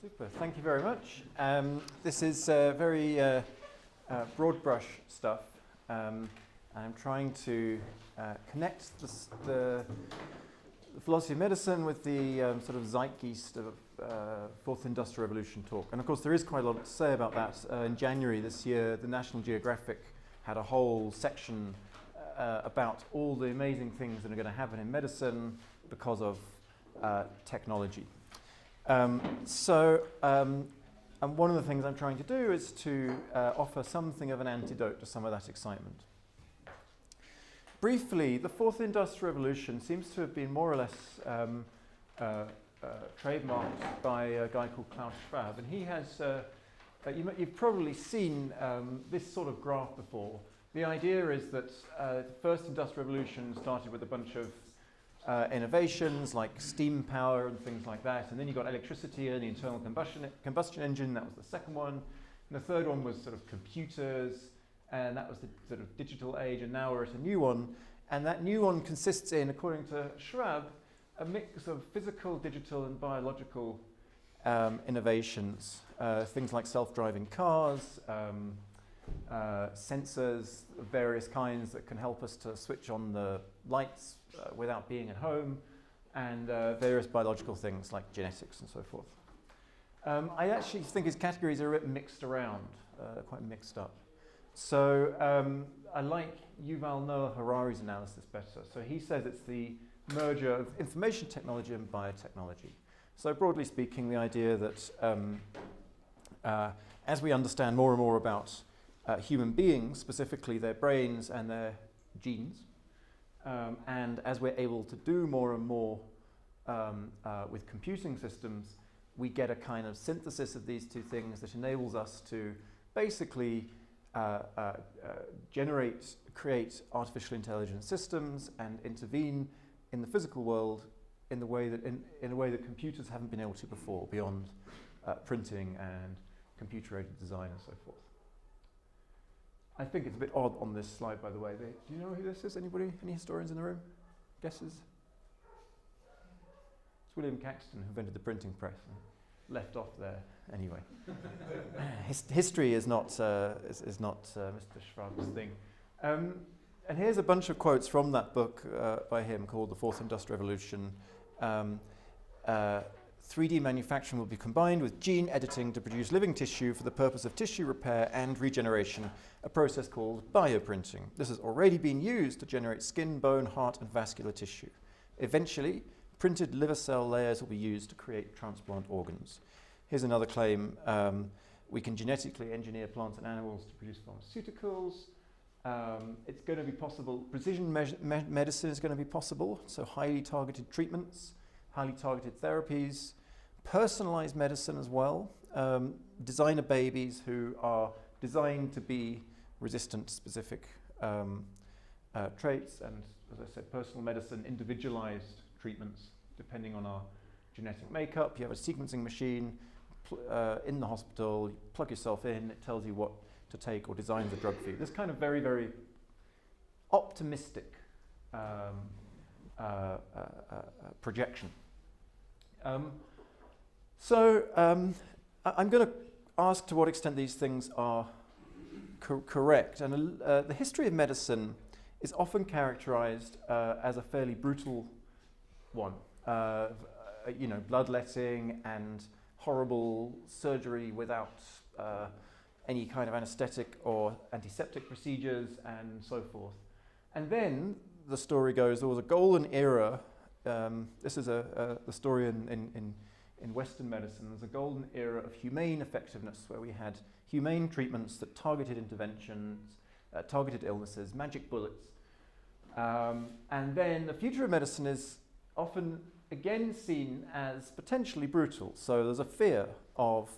Super, thank you very much. This is very broad brush stuff. I'm trying to connect the philosophy of medicine with the sort of zeitgeist of Fourth Industrial Revolution talk. And of course there is quite a lot to say about that. In January this year, the National Geographic had a whole section about all the amazing things that are going to happen in medicine because of technology. And one of the things I'm trying to do is to offer something of an antidote to some of that excitement. Briefly, the Fourth Industrial Revolution seems to have been more or less trademarked by a guy called Klaus Schwab, and he has, you've probably seen this sort of graph before. The idea is that the First Industrial Revolution started with a bunch of innovations like steam power and things like that, and then you got electricity and the internal combustion engine. That was the second one, and the third one was sort of computers, and that was the sort of digital age, and now we're at a new one, and that new one consists in, according to Schwab, a mix of physical, digital and biological innovations, things like self-driving cars, sensors of various kinds that can help us to switch on the lights without being at home, and various biological things like genetics and so forth. I actually think his categories are a bit mixed around, quite mixed up. So I like Yuval Noah Harari's analysis better. So he says it's the merger of information technology and biotechnology. So broadly speaking, the idea that as we understand more and more about human beings, specifically their brains and their genes, and as we're able to do more and more with computing systems, we get a kind of synthesis of these two things that enables us to basically create artificial intelligence systems and intervene in the physical world in a way that computers haven't been able to before, beyond printing and computer-aided design and so forth. I think it's a bit odd on this slide, by the way. Do you know who this is? Anybody? Any historians in the room? Guesses? It's William Caxton who invented the printing press and left off there anyway. History is not Mr. Schwab's thing. And here's a bunch of quotes from that book by him called The Fourth Industrial Revolution. 3D manufacturing will be combined with gene editing to produce living tissue for the purpose of tissue repair and regeneration, a process called bioprinting. This has already been used to generate skin, bone, heart, and vascular tissue. Eventually, printed liver cell layers will be used to create transplant organs. Here's another claim. We can genetically engineer plants and animals to produce pharmaceuticals. It's going to be possible. Precision medicine is going to be possible, so highly targeted treatments, highly targeted therapies, personalized medicine as well, designer babies who are designed to be resistant to specific traits, and as I said, personal medicine, individualized treatments depending on our genetic makeup. You have a sequencing machine in the hospital, you plug yourself in, it tells you what to take or designs a drug for you. This kind of very, very optimistic projection. I'm going to ask to what extent these things are correct. And the history of medicine is often characterized as a fairly brutal one. Bloodletting and horrible surgery without any kind of anesthetic or antiseptic procedures and so forth. And then the story goes, there was a golden era. This is the story in Western medicine. There's a golden era of humane effectiveness where we had humane treatments that targeted interventions, targeted illnesses, magic bullets. And then the future of medicine is often again seen as potentially brutal. So there's a fear of,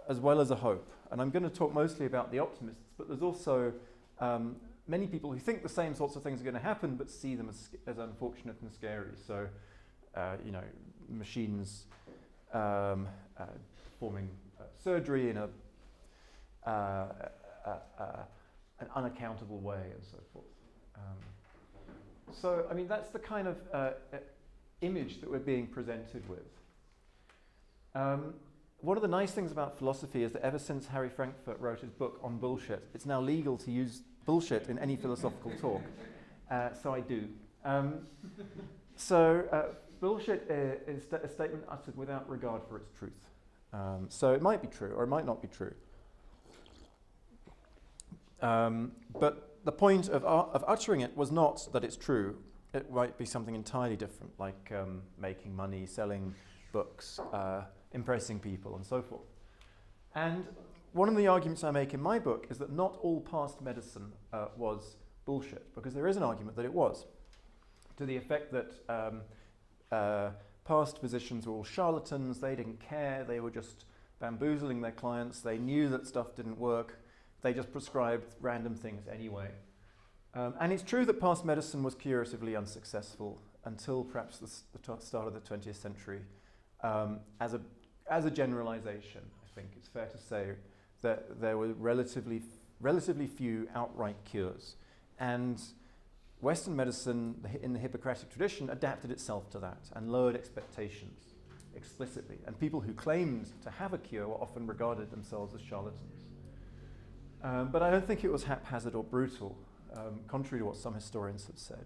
as well as a hope. And I'm going to talk mostly about the optimists, but there's also many people who think the same sorts of things are going to happen, but see them as unfortunate and scary. So, machines performing surgery in an unaccountable way, and so forth. That's the kind of image that we're being presented with. one of the nice things about philosophy is that ever since Harry Frankfurt wrote his book on bullshit, it's now legal to use bullshit in any philosophical talk. So I do. Bullshit is a statement uttered without regard for its truth. So it might be true or it might not be true. But the point of uttering it was not that it's true. It might be something entirely different, like making money, selling books, impressing people, and so forth. And one of the arguments I make in my book is that not all past medicine was bullshit, because there is an argument that it was, to the effect that past physicians were all charlatans, they didn't care, they were just bamboozling their clients, they knew that stuff didn't work, they just prescribed random things anyway. And it's true that past medicine was curatively unsuccessful until perhaps the start of the 20th century. As a generalization, I think it's fair to say that there were relatively few outright cures. And Western medicine, in the Hippocratic tradition, adapted itself to that and lowered expectations explicitly. And people who claimed to have a cure were often regarded themselves as charlatans. But I don't think it was haphazard or brutal, contrary to what some historians have said.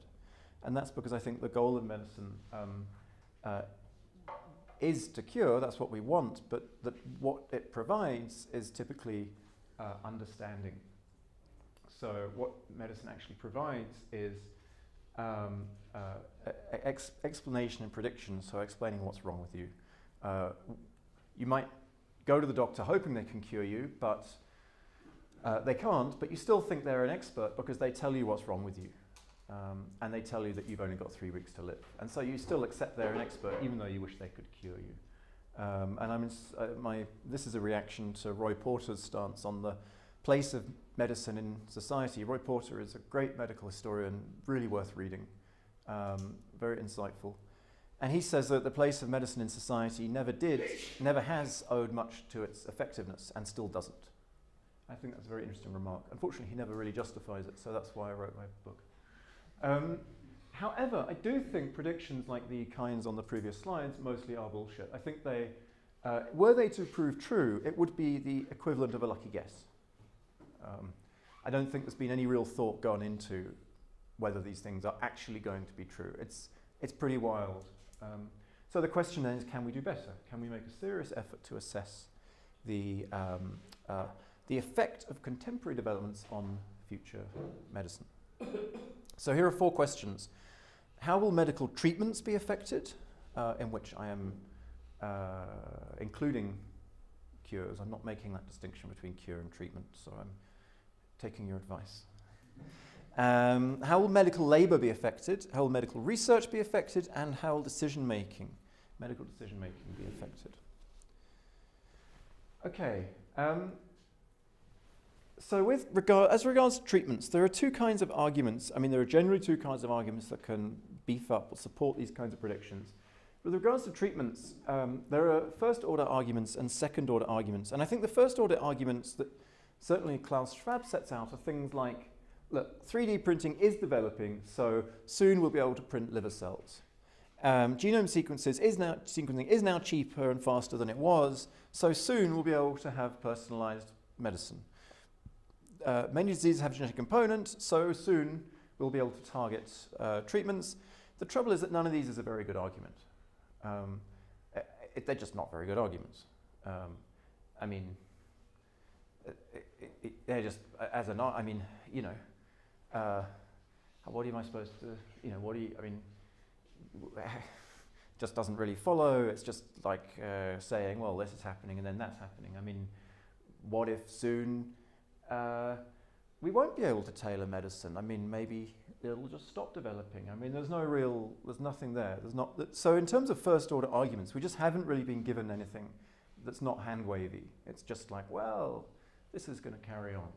And that's because I think the goal of medicine is to cure, that's what we want, but that what it provides is typically understanding. So what medicine actually provides is explanation and prediction, so explaining what's wrong with you. You might go to the doctor hoping they can cure you, but they can't, but you still think they're an expert because they tell you what's wrong with you. And they tell you that you've only got 3 weeks to live. And so you still accept they're an expert, even though you wish they could cure you. This is a reaction to Roy Porter's stance on the place of medicine in society. Roy Porter is a great medical historian, really worth reading, very insightful. And he says that the place of medicine in society never has owed much to its effectiveness and still doesn't. I think that's a very interesting remark. Unfortunately, he never really justifies it, so that's why I wrote my book. However, I do think predictions like the kinds on the previous slides mostly are bullshit. I think they, were they to prove true, it would be the equivalent of a lucky guess. I don't think there's been any real thought gone into whether these things are actually going to be true. It's pretty wild. So the question then is, can we do better? Can we make a serious effort to assess the effect of contemporary developments on future medicine? So here are 4 questions. How will medical treatments be affected? In which I am including cures. I'm not making that distinction between cure and treatment, so I'm taking your advice. How will medical labour be affected? How will medical research be affected? And how will medical decision-making be affected? Okay. So as regards to treatments, there are 2 kinds of arguments. I mean, there are generally 2 kinds of arguments that can beef up or support these kinds of predictions. With regards to treatments, there are first-order arguments and second-order arguments. And I think the first-order arguments that certainly Klaus Schwab sets out are things like, look, 3D printing is developing, so soon we'll be able to print liver cells. Genome sequencing is now cheaper and faster than it was, so soon we'll be able to have personalized medicine. Many diseases have a genetic component, so soon we'll be able to target treatments. The trouble is that none of these is a very good argument. They're just not very good arguments. I mean, they're just, what am I supposed to, just doesn't really follow. It's just like saying, well, this is happening and then that's happening. I mean, what if soon we won't be able to tailor medicine? I mean, maybe it'll just stop developing. I mean, there's nothing there. So in terms of first order arguments, we just haven't really been given anything that's not hand-wavy. It's just like, well, this is going to carry on.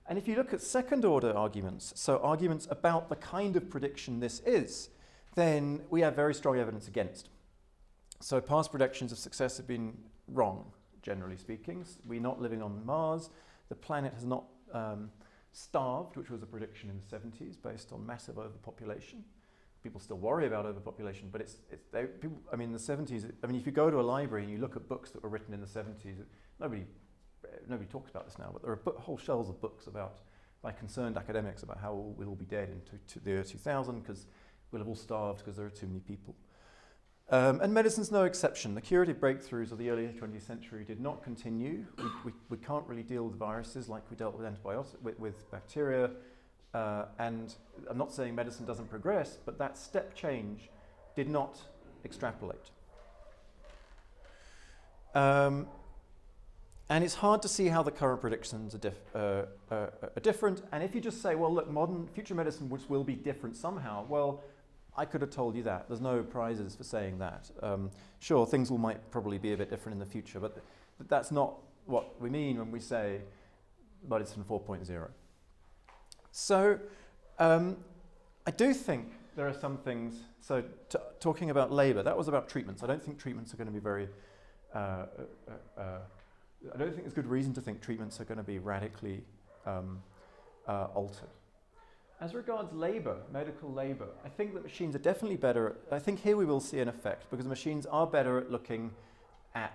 And if you look at second order arguments, so arguments about the kind of prediction this is, then we have very strong evidence against. So past predictions of success have been wrong, generally speaking. We're not living on Mars. The planet has not starved, which was a prediction in the 70s based on massive overpopulation. people still worry about overpopulation, but I mean, in the 70s, I mean, if you go to a library and you look at books that were written in the 70s, nobody talks about this now, but there are whole shelves of books by concerned academics about how we'll all be dead into the year 2000 because we'll have all starved because there are too many people. And medicine's no exception. The curative breakthroughs of the early 20th century did not continue. We can't really deal with viruses like we dealt with antibiotics, with bacteria. And I'm not saying medicine doesn't progress, but that step change did not extrapolate. And it's hard to see how the current predictions are different. And if you just say, well, look, future medicine will be different somehow, well, I could have told you that. There's no prizes for saying that. Sure, things might probably be a bit different in the future, but that's not what we mean when we say medicine 4.0. So I do think there are some things, so talking about labour, that was about treatments. I don't think treatments are going to be very, I don't think there's good reason to think treatments are going to be radically altered. As regards labour, medical labour, I think that machines are definitely better. I think here we will see an effect because machines are better at looking at,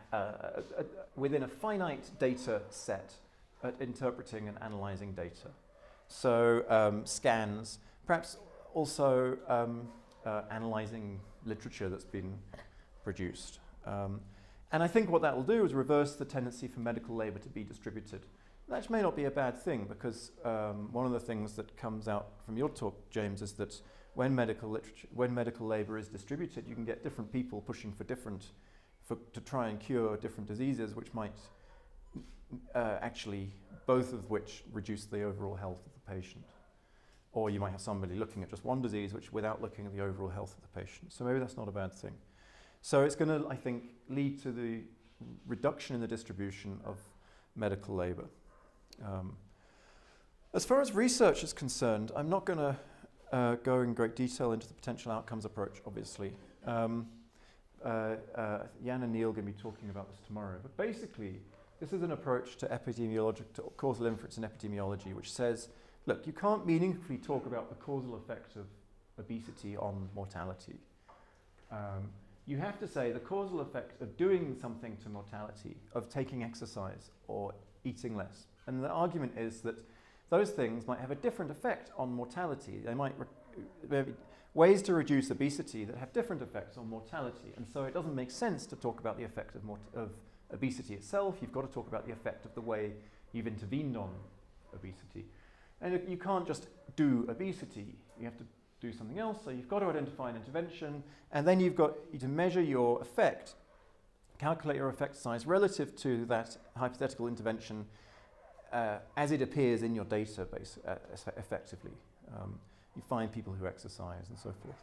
within a finite data set, at interpreting and analysing data. So scans, perhaps also analysing literature that's been produced. And I think what that will do is reverse the tendency for medical labour to be distributed. That may not be a bad thing because one of the things that comes out from your talk, James, is that when medical labour is distributed, you can get different people pushing to try and cure different diseases, which might actually, both of which reduce the overall health of the patient. Or you might have somebody looking at just one disease, which without looking at the overall health of the patient. So maybe that's not a bad thing. So it's going to, I think, lead to the reduction in the distribution of medical labour. As far as research is concerned, I'm not going to go in great detail into the potential outcomes approach, obviously. Jan and Neil are going to be talking about this tomorrow. But basically, this is an approach to causal inference in epidemiology, which says, look, you can't meaningfully talk about the causal effect of obesity on mortality. You have to say the causal effect of doing something to mortality, of taking exercise or eating less. And the argument is that those things might have a different effect on mortality. They might be ways to reduce obesity that have different effects on mortality. And so it doesn't make sense to talk about the effect of obesity itself. You've got to talk about the effect of the way you've intervened on obesity. And you can't just do obesity. You have to do something else. So you've got to identify an intervention, and then you've got to measure your effect, calculate your effect size relative to that hypothetical intervention as it appears in your database effectively. You find people who exercise and so forth.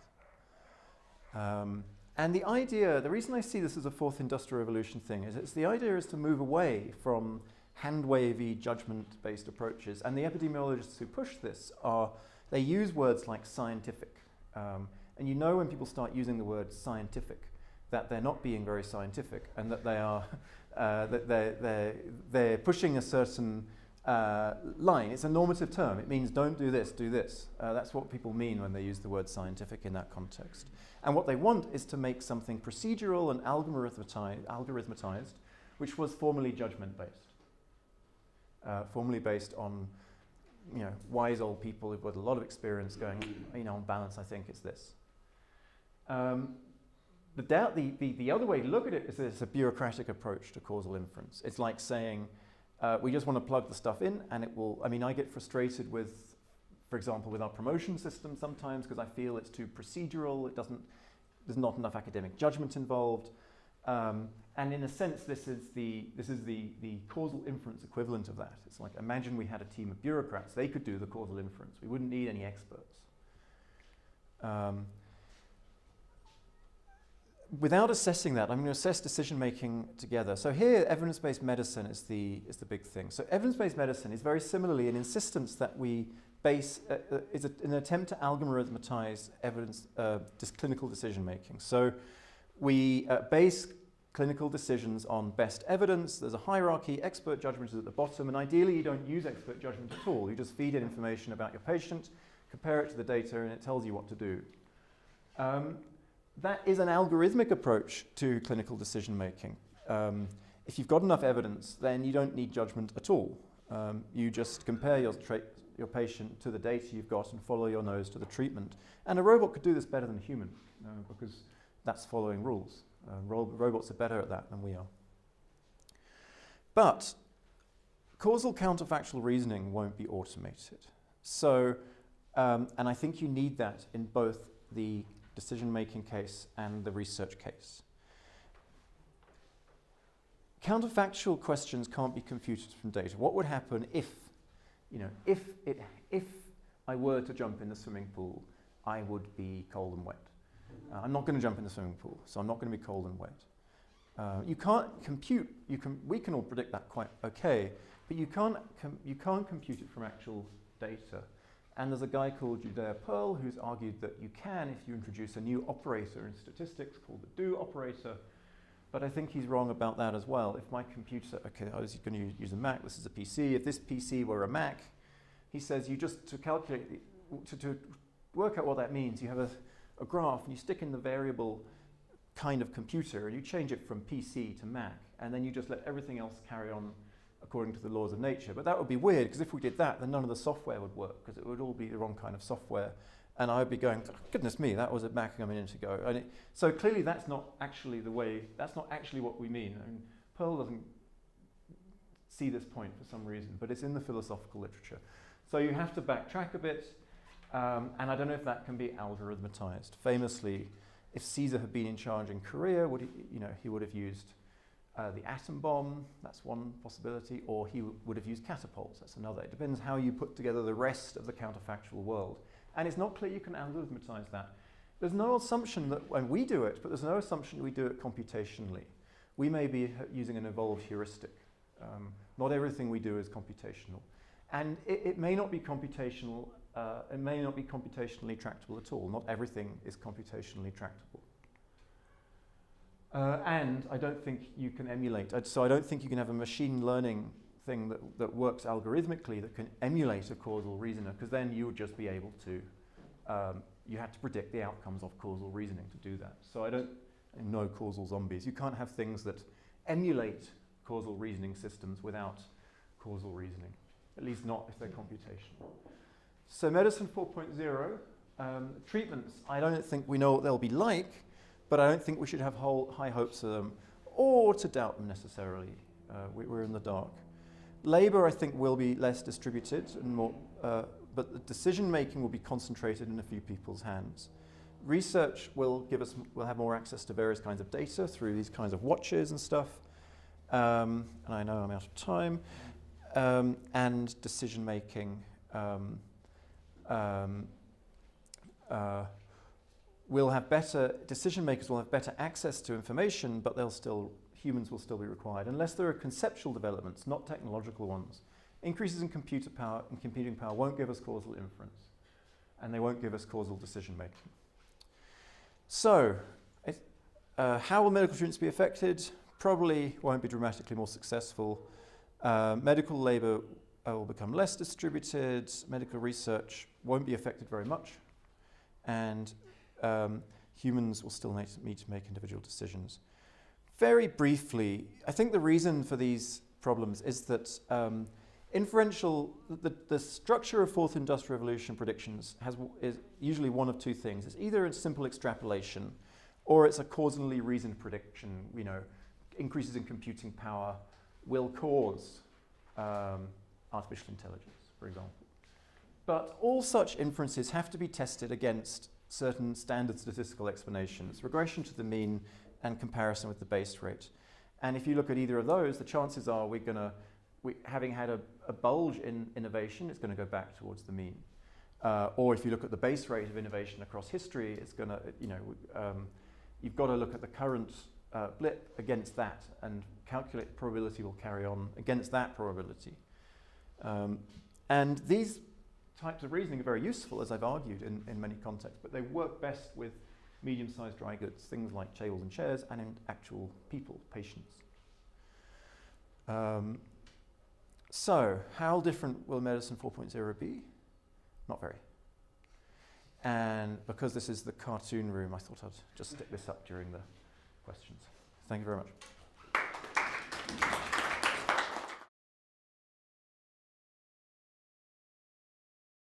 And the reason I see this as a fourth industrial revolution thing is the idea is to move away from hand-wavy, judgment-based approaches. And the epidemiologists who push this they use words like scientific. And you know when people start using the word scientific, that they're not being very scientific, and that they are they're pushing a certain line. It's a normative term. It means don't do this, do this. That's what people mean when they use the word scientific in that context. And what they want is to make something procedural and algorithmatized, which was formerly judgment-based. Formerly based on wise old people who've got a lot of experience going, on balance, I think it's this. The other way to look at it is that it's a bureaucratic approach to causal inference. It's like saying, we just want to plug the stuff in and it will, I get frustrated with, for example, with our promotion system sometimes because I feel it's too procedural, there's not enough academic judgment involved. And in a sense, this is the causal inference equivalent of that. It's like, imagine we had a team of bureaucrats. They could do the causal inference. We wouldn't need any experts. Without assessing that, I'm going to assess decision-making together. So here, evidence-based medicine is the big thing. So evidence-based medicine is very similarly an insistence that we base, is an attempt to algorithmatize evidence, clinical decision-making. So we base clinical decisions on best evidence. There's a hierarchy. Expert judgment is at the bottom, and ideally you don't use expert judgment at all. You just feed in information about your patient, compare it to the data, and it tells you what to do. That is an algorithmic approach to clinical decision making. If you've got enough evidence, then you don't need judgment at all. You just compare your patient to the data you've got and follow your nose to the treatment. And a robot could do this better than a human because that's following rules. Robots are better at that than we are. But causal counterfactual reasoning won't be automated. So, and I think you need that in both the decision-making case and the research case. Counterfactual questions can't be computed from data. What would happen if I were to jump in the swimming pool, I would be cold and wet. I'm not going to jump in the swimming pool, so I'm not going to be cold and wet. You can't compute. We can all predict that quite okay, but you can't compute it from actual data. And there's a guy called Judea Pearl who's argued that you can if you introduce a new operator in statistics called the do operator. But I think he's wrong about that as well. If my computer, okay, I was going to use a Mac, this is a PC. If this PC were a Mac, he says you just, to calculate, to work out what that means, you have a graph and you stick in the variable kind of computer and you change it from PC to Mac, and then you just let everything else carry on according to the laws of nature. But that would be weird, because if we did that, then none of the software would work, because it would all be the wrong kind of software. And I would be going, goodness me, that was a Mac a minute ago. And so clearly that's not actually the way, that's not actually what we mean. I mean, Pearl doesn't see this point for some reason, but it's in the philosophical literature. So you have to backtrack a bit, and I don't know if that can be algorithmatized. Famously, if Caesar had been in charge in Korea, he would have used the atom bomb, that's one possibility, or he would have used catapults, that's another. It depends how you put together the rest of the counterfactual world. And it's not clear you can algorithmatize that. There's no assumption that when we do it, but there's no assumption that we do it computationally. We may be using an evolved heuristic. Not everything we do is computational. And it may not be computational, it may not be computationally tractable at all. Not everything is computationally tractable. And I don't think you can emulate. So I don't think you can have a machine learning thing that works algorithmically that can emulate a causal reasoner, because then you would just be able to, you had to predict the outcomes of causal reasoning to do that. So I know causal zombies. You can't have things that emulate causal reasoning systems without causal reasoning, at least not if they're computational. So medicine 4.0, treatments, I don't think we know what they'll be like, but I don't think we should have high hopes of them or to doubt them necessarily. We're in the dark. Labour, I think, will be less distributed and more, but the decision making will be concentrated in a few people's hands. Research will have more access to various kinds of data through these kinds of watches and stuff. And I know I'm out of time. And decision making decision makers will have better access to information, but humans will still be required, unless there are conceptual developments, not technological ones. Increases in computing power won't give us causal inference, and they won't give us causal decision making. So, how will medical students be affected? Probably won't be dramatically more successful. Medical labour will become less distributed. Medical research won't be affected very much, and humans will still need to make individual decisions. Very briefly, I think the reason for these problems is that the structure of fourth industrial revolution predictions is usually one of two things. It's either a simple extrapolation, or it's a causally reasoned prediction. Increases in computing power will cause artificial intelligence, for example. But all such inferences have to be tested against certain standard statistical explanations, regression to the mean and comparison with the base rate. And if you look at either of those, the chances are having had a bulge in innovation, it's going to go back towards the mean. Or if you look at the base rate of innovation across history, it's going to, you've got to look at the current blip against that and calculate the probability will carry on against that probability. And these types of reasoning are very useful, as I've argued, in many contexts, but they work best with medium-sized dry goods, things like tables and chairs, and in actual people, patients. So, how different will medicine 4.0 be? Not very. And because this is the cartoon room, I thought I'd just stick this up during the questions. Thank you very much.